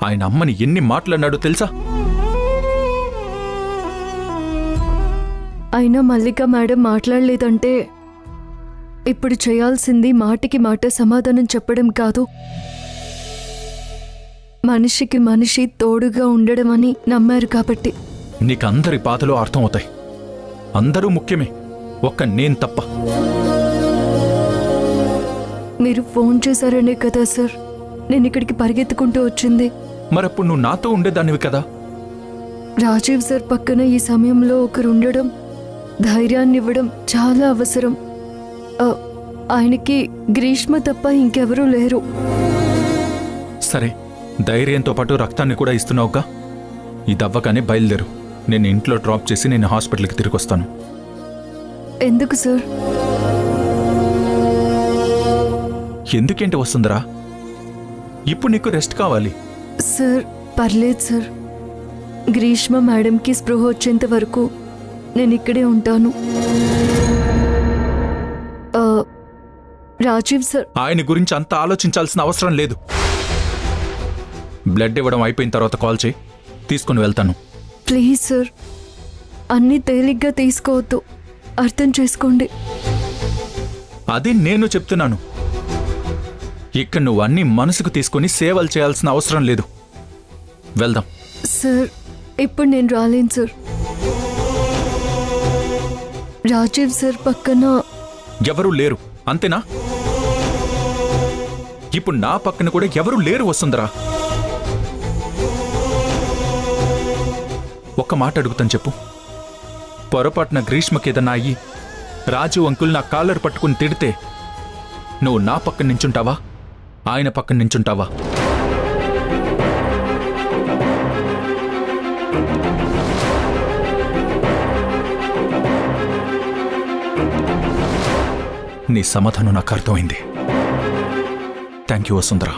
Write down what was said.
ఆయన అమ్మని ఎన్ని మాట్లాడినాడో తెలుసా? అయినా మల్లిక మేడం మాట్లాడలేదంటే ఇప్పుడు చేయాల్సింది మాటికి మాట సమాధానం చెప్పడం కాదు, మనిషికి మనిషి తోడుగా ఉండడం అని నమ్మారు కాబట్టి. నీకందరి బాధలు అర్థమవుతాయి. అందరూ ముఖ్యమే, ఒక్క నేను తప్ప. మీరు ఫోన్ చేశారనే కదా సార్ నేను ఇక్కడికి పరిగెత్తుకుంటూ వచ్చింది. మరప్పుడు నువ్వు నాతో ఉండేదానివి కదా. రాజీవ్ సార్ పక్కన ఈ సమయంలో ఒకరు ఉండడం, ధైర్యాన్ని ఇవ్వడం చాలా అవసరం. ఆయనకి గ్రీష్మ తప్ప ఇంకెవరూ లేరు. సరే, ధైర్యంతో పాటు రక్తాన్ని కూడా ఇస్తున్నావుగా. ఇదవ్వగానే బయలుదేరు. నేను ఇంట్లో డ్రాప్ చేసి నేను హాస్పిటల్కి తిరిగి వస్తాను. ఎందుకు సార్? ఎందుకేంటి వస్తుందరా? ఇప్పుడు నీకు రెస్ట్ కావాలి. సార్ పర్లేదు సార్, గ్రీష్మ మేడంకి స్పృహ వచ్చేంత వరకు నేను ఇక్కడే ఉంటాను. రాజీవ్ సార్, ఆయన గురించి అంత ఆలోచించాల్సిన అవసరం లేదు. బ్లడ్ ఇవ్వడం అయిపోయిన తర్వాత కాల్ చేయి, తీసుకుని వెళ్తాను. ప్లీజ్ సార్, అన్నీ తేలిగ్గా తీసుకోవద్దు, అర్థం చేసుకోండి. అది నేను చెప్తున్నాను. ఇక్కడ నువ్వు అన్ని మనసుకు తీసుకుని సేవలు చేయాల్సిన అవసరం లేదు. వెళ్దాం. సార్ ఇప్పుడు నేను రాలేను సార్. రాజీవ్ సార్ పక్కన ఎవరూ లేరు, అంతేనా? ఇప్పుడు నా పక్కన కూడా ఎవరూ లేరు వసుంధరా. ఒక్క మాట అడుగుతాను, చెప్పు. పొరపాటున గ్రీష్మకి ఏదన్నా అయ్యి రాజు అంకుల్ నా కాలర్ పట్టుకుని తిడితే నువ్వు నా పక్కన నించుంటావా, ఆయన పక్కన నించుంటావా? నీ సమాధానం నాకు అర్థమైంది. Thank you Vasundhara.